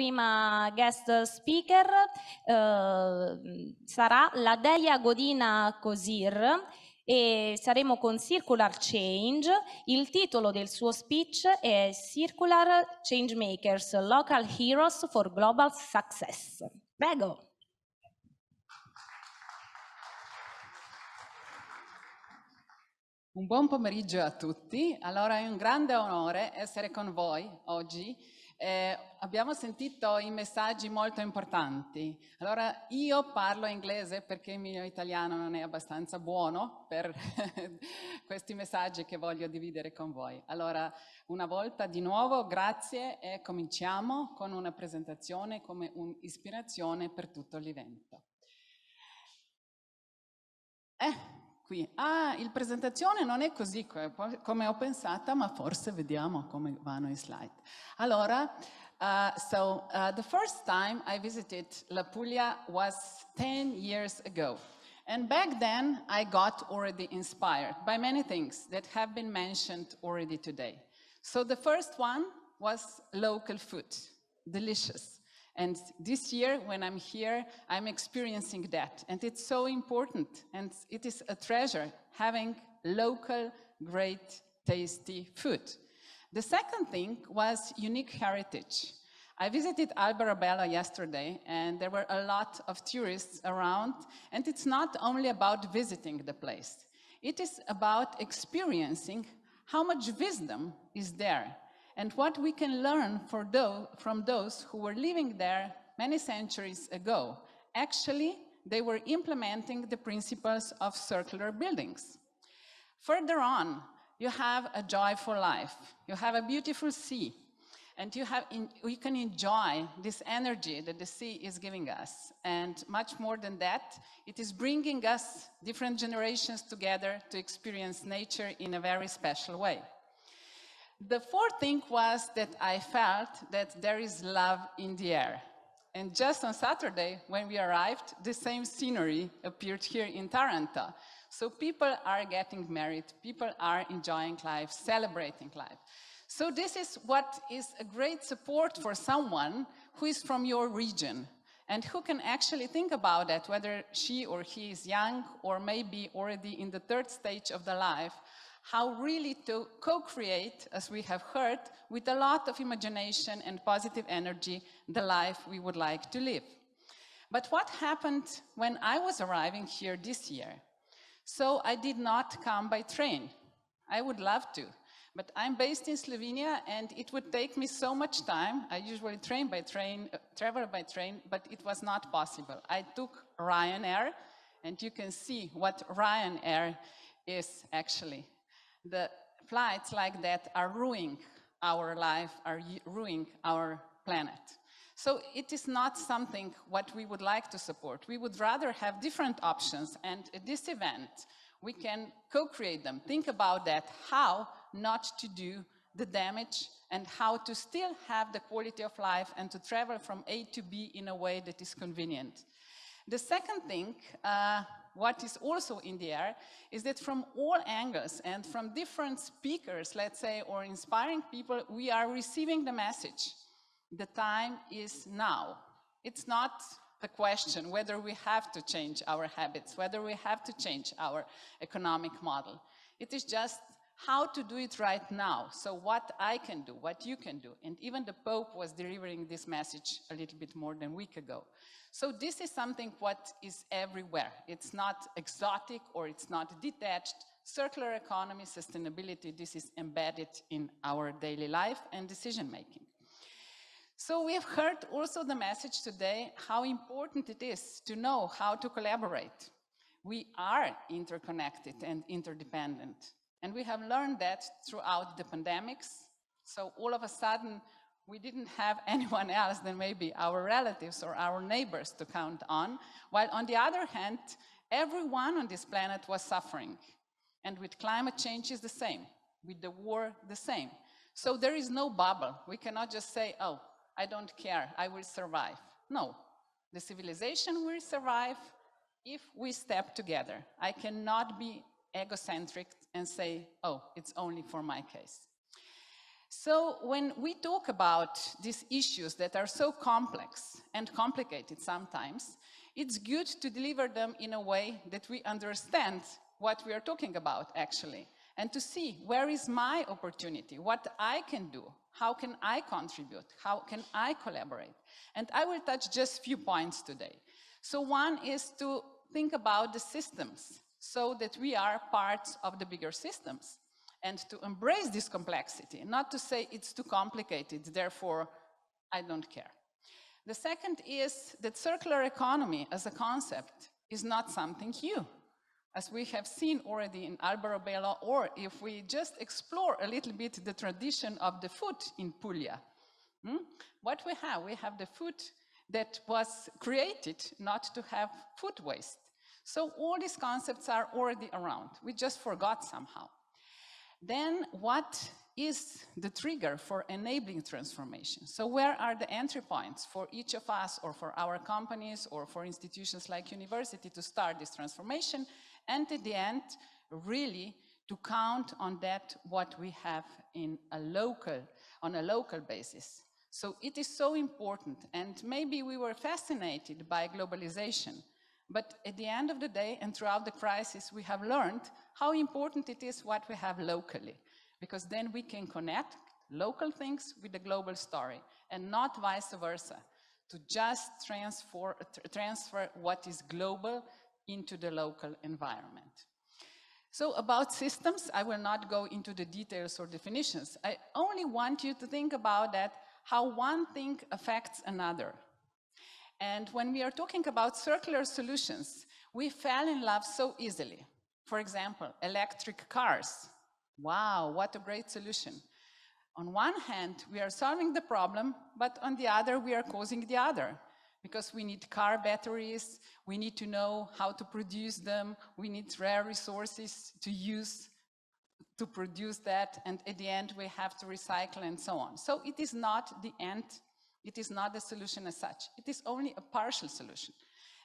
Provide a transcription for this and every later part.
Prima guest speaker sarà Ladeja Godina Kosir e saremo con Circular Change. Il titolo del suo speech è Circular Changemakers, Local Heroes for Global Success. Prego. Un buon pomeriggio a tutti. Allora è un grande onore essere con voi oggi. Abbiamo sentito i messaggi molto importanti. Allora io parlo inglese perché il mio italiano non è abbastanza buono per questi messaggi che voglio dividere con voi. Allora una volta di nuovo grazie e cominciamo con una presentazione come un'ispirazione per tutto l'evento. Qui. La presentazione non è così come ho pensato, ma forse vediamo come vanno i slide. Allora, the first time I visited La Puglia was 10 years ago. And back then, I got already inspired by many things that have been mentioned already today. So the first one was local food, delicious. And this year, when I'm here, I'm experiencing that. And it's so important. And it is a treasure having local, great, tasty food. The second thing was unique heritage. I visited Alberobello yesterday, and there were a lot of tourists around. And it's not only about visiting the place. It is about experiencing how much wisdom is there. And what we can learn from those who were living there many centuries ago. Actually, they were implementing the principles of circular buildings. Further on, you have a joyful life. You have a beautiful sea. And you can enjoy this energy that the sea is giving us. And much more than that, it is bringing us different generations together to experience nature in a very special way. The fourth thing was that I felt that there is love in the air. And just on Saturday, when we arrived, the same scenery appeared here in Taranto. So people are getting married, people are enjoying life, celebrating life. So this is what is a great support for someone who is from your region and who can actually think about that, whether she or he is young or maybe already in the third stage of the life, how really to co-create, as we have heard, with a lot of imagination and positive energy, the life we would like to live. But what happened when I was arriving here this year? So I did not come by train. I would love to, but I'm based in Slovenia and it would take me so much time. I usually travel by train, but it was not possible. I took Ryanair, and you can see what Ryanair is actually. The flights like that are ruining our life, are ruining our planet. So it is not something what we would like to support. We would rather have different options, and at this event, we can co-create them. Think about that, how not to do the damage and how to still have the quality of life and to travel from A to B in a way that is convenient. The second thing, what is also in the air, is that from all angles and from different speakers, let's say, or inspiring people, we are receiving the message. The time is now. It's not the question whether we have to change our habits, whether we have to change our economic model. It is just how to do it right now. So what I can do, what you can do. And even the Pope was delivering this message a little bit more than a week ago. So this is something what is everywhere. It's not exotic or it's not detached. Circular economy, sustainability, this is embedded in our daily life and decision making. So we have heard also the message today how important it is to know how to collaborate. We are interconnected and interdependent. And we have learned that throughout the pandemics. So all of a sudden, we didn't have anyone else than maybe our relatives or our neighbors to count on, while on the other hand, everyone on this planet was suffering. And with climate change is the same, with the war the same. So there is no bubble. We cannot just say, oh, I don't care, I will survive. No, the civilization will survive if we step together. I cannot be egocentric and say, oh, it's only for my case. So when we talk about these issues that are so complex and complicated sometimes, it's good to deliver them in a way that we understand what we are talking about actually, and to see where is my opportunity, what I can do, how can I contribute, how can I collaborate. And I will touch just a few points today. So one is to think about the systems so that we are parts of the bigger systems, and to embrace this complexity, not to say it's too complicated, therefore I don't care. The second is that circular economy as a concept is not something new, as we have seen already in Alberobello, or if we just explore a little bit the tradition of the food in Puglia. What we have the food that was created not to have food waste. So all these concepts are already around. We just forgot somehow. Then what is the trigger for enabling transformation? So where are the entry points for each of us, or for our companies, or for institutions like university to start this transformation? And at the end, really to count on that what we have on a local basis. So it is so important, and maybe we were fascinated by globalization, but at the end of the day and throughout the crisis, we have learned how important it is what we have locally, because then we can connect local things with the global story, and not vice versa, to just transfer what is global into the local environment. So about systems, I will not go into the details or definitions. I only want you to think about that, how one thing affects another. And when we are talking about circular solutions, we fell in love so easily. For example, electric cars. Wow, what a great solution. On one hand, we are solving the problem, but on the other, we are causing the other. Because we need car batteries, we need to know how to produce them, we need rare resources to use to produce that, and at the end, we have to recycle and so on. So it is not the end. It is not the solution as such. It is only a partial solution,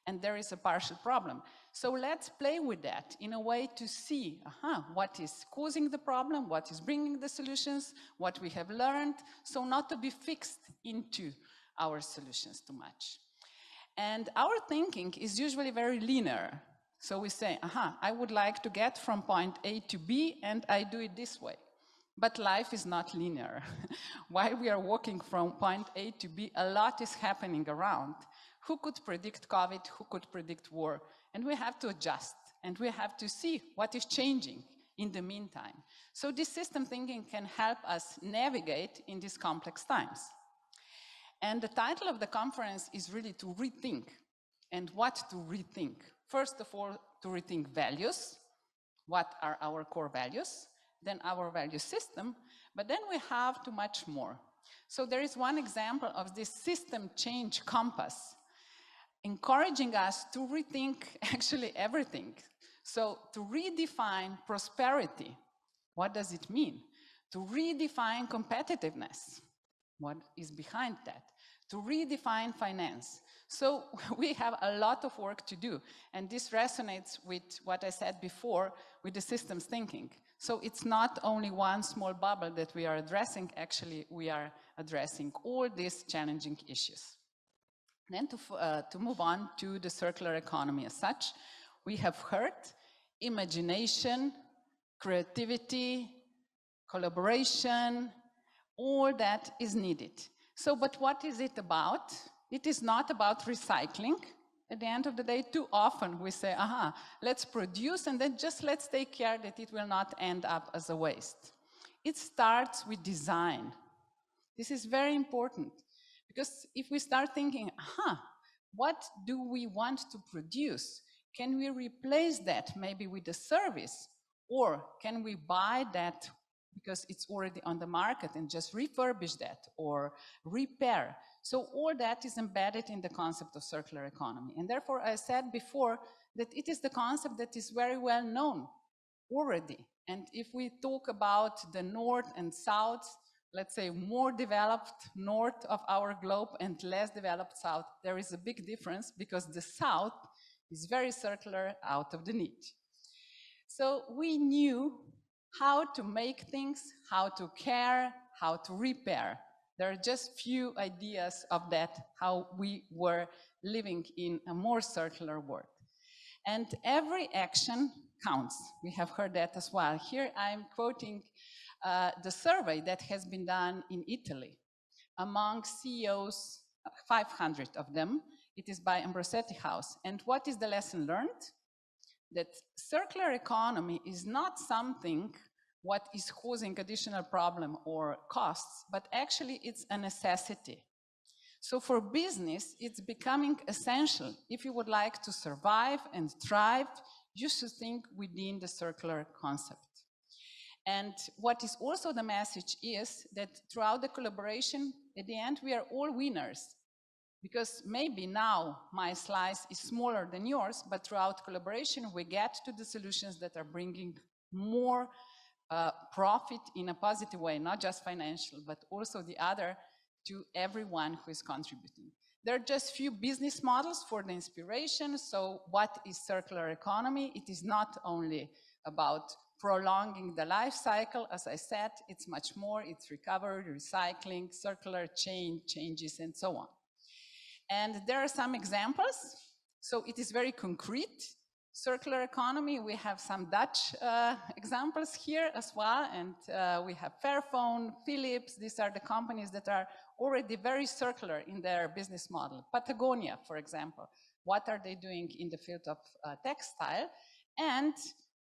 and there is a partial problem. So let's play with that in a way to see what is causing the problem, what is bringing the solutions, what we have learned, so not to be fixed into our solutions too much. And our thinking is usually very linear. So we say, I would like to get from point A to B, and I do it this way. But life is not linear. While we are walking from point A to B, a lot is happening around. Who could predict COVID? Who could predict war? And we have to adjust, and we have to see what is changing in the meantime. So this system thinking can help us navigate in these complex times. And the title of the conference is really to rethink. And what to rethink? First of all, to rethink values. What are our core values? Then our value system, but then we have too much more. So there is one example of this system change compass, encouraging us to rethink actually everything. So to redefine prosperity, what does it mean? To redefine competitiveness, what is behind that? To redefine finance. So we have a lot of work to do, and this resonates with what I said before with the systems thinking. So it's not only one small bubble that we are addressing, actually we are addressing all these challenging issues. Then to move on to the circular economy as such, we have heard imagination, creativity, collaboration, all that is needed. So, but what is it about? It is not about recycling. At the end of the day, too often we say, let's produce and then just let's take care that it will not end up as a waste. It starts with design. This is very important, because if we start thinking, what do we want to produce? Can we replace that maybe with a service? Or can we buy that because it's already on the market and just refurbish that or repair? So all that is embedded in the concept of circular economy. And therefore, I said before that it is the concept that is very well known already. And if we talk about the north and south, let's say more developed north of our globe and less developed south, there is a big difference, because the south is very circular out of the need. So we knew how to make things, how to care, how to repair. There are just few ideas of that, how we were living in a more circular world. And every action counts. We have heard that as well. Here I'm quoting the survey that has been done in Italy among CEOs, 500 of them. It is by Ambrosetti House. And what is the lesson learned? That circular economy is not something what is causing additional problem or costs, but actually it's a necessity. So for business, it's becoming essential. If you would like to survive and thrive, you should think within the circular concept. And what is also the message is that throughout the collaboration, at the end, we are all winners. Because maybe now my slice is smaller than yours, but throughout collaboration, we get to the solutions that are bringing more profit in a positive way, not just financial, but also the other to everyone who is contributing. There are just few business models for the inspiration. So what is circular economy? It is not only about prolonging the life cycle. As I said, it's much more. It's recovery, recycling, circular changes, and so on. And there are some examples. So it is very concrete. Circular economy, we have some Dutch examples here as well. And we have Fairphone, Philips. These are the companies that are already very circular in their business model. Patagonia, for example. What are they doing in the field of textile? And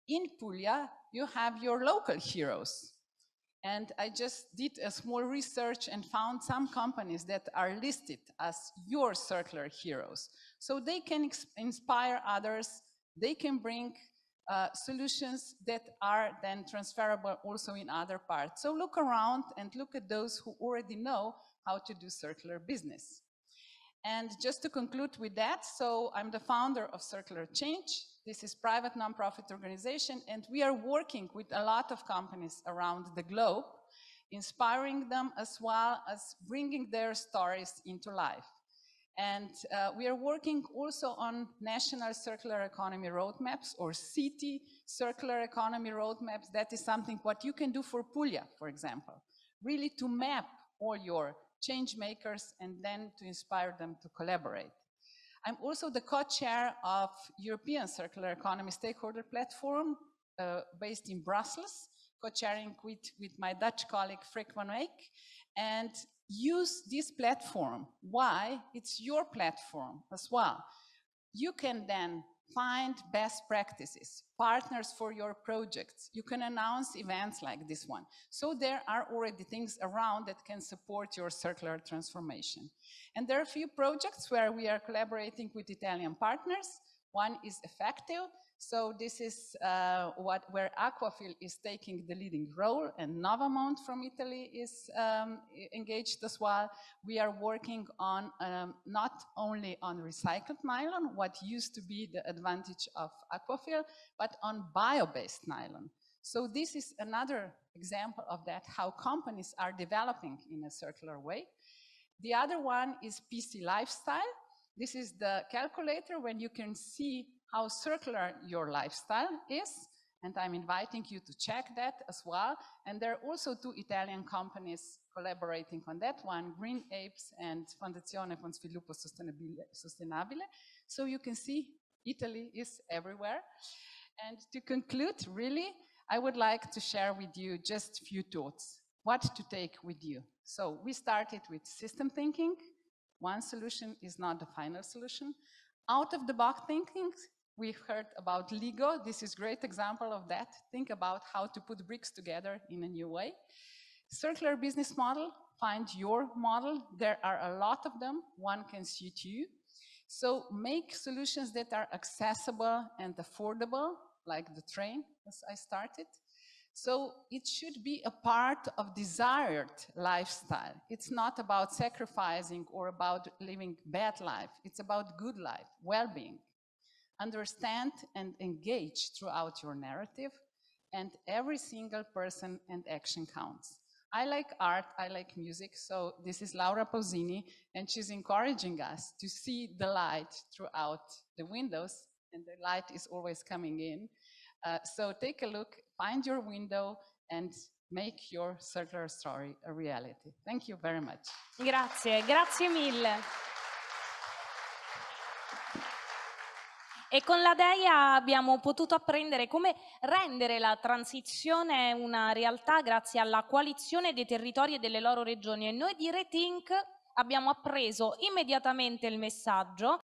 in Puglia, you have your local heroes. And I just did a small research and found some companies that are listed as your circular heroes. So they can inspire others, they can bring solutions that are then transferable also in other parts. So look around and look at those who already know how to do circular business. And just to conclude with that, so I'm the founder of Circular Change. This is a private nonprofit organization, and we are working with a lot of companies around the globe, inspiring them as well as bringing their stories into life. And we are working also on national circular economy roadmaps or city circular economy roadmaps. That is something what you can do for Puglia, for example, really to map all your change makers and then to inspire them to collaborate. I'm also the co-chair of European Circular Economy Stakeholder Platform based in Brussels, co-chairing with my Dutch colleague Freek van Eyck, and use this platform. Why? It's your platform as well. You can then find best practices, partners for your projects. You can announce events like this one. So there are already things around that can support your circular transformation. And there are a few projects where we are collaborating with Italian partners. One is Effective. So this is where Aquafil is taking the leading role, and Novamont from Italy is engaged as well. We are working on not only on recycled nylon, what used to be the advantage of Aquafil, but on bio-based nylon. So this is another example of that, how companies are developing in a circular way. The other one is PC Lifestyle. This is the calculator when you can see how circular your lifestyle is, and I'm inviting you to check that as well. And there are also two Italian companies collaborating on that one, Green Apes and Fondazione con Sviluppo Sostenibile. So you can see Italy is everywhere. And to conclude, really, I would like to share with you just a few thoughts, what to take with you. So we started with system thinking. One solution is not the final solution. Out of the box thinking, we've heard about Lego. This is a great example of that. Think about how to put bricks together in a new way. Circular business model, find your model. There are a lot of them. One can suit you. So make solutions that are accessible and affordable, like the train, as I started. So it should be a part of desired lifestyle. It's not about sacrificing or about living bad life. It's about good life, well-being. Understand and engage throughout your narrative, and every single person and action counts. I like art, I like music, so this is Laura Pausini, and she's encouraging us to see the light throughout the windows, and the light is always coming in. So take a look, find your window, and make your circular story a reality. Thank you very much. Grazie, grazie mille. E con Ladeja abbiamo potuto apprendere come rendere la transizione una realtà grazie alla coalizione dei territori e delle loro regioni. E noi di Rethink abbiamo appreso immediatamente il messaggio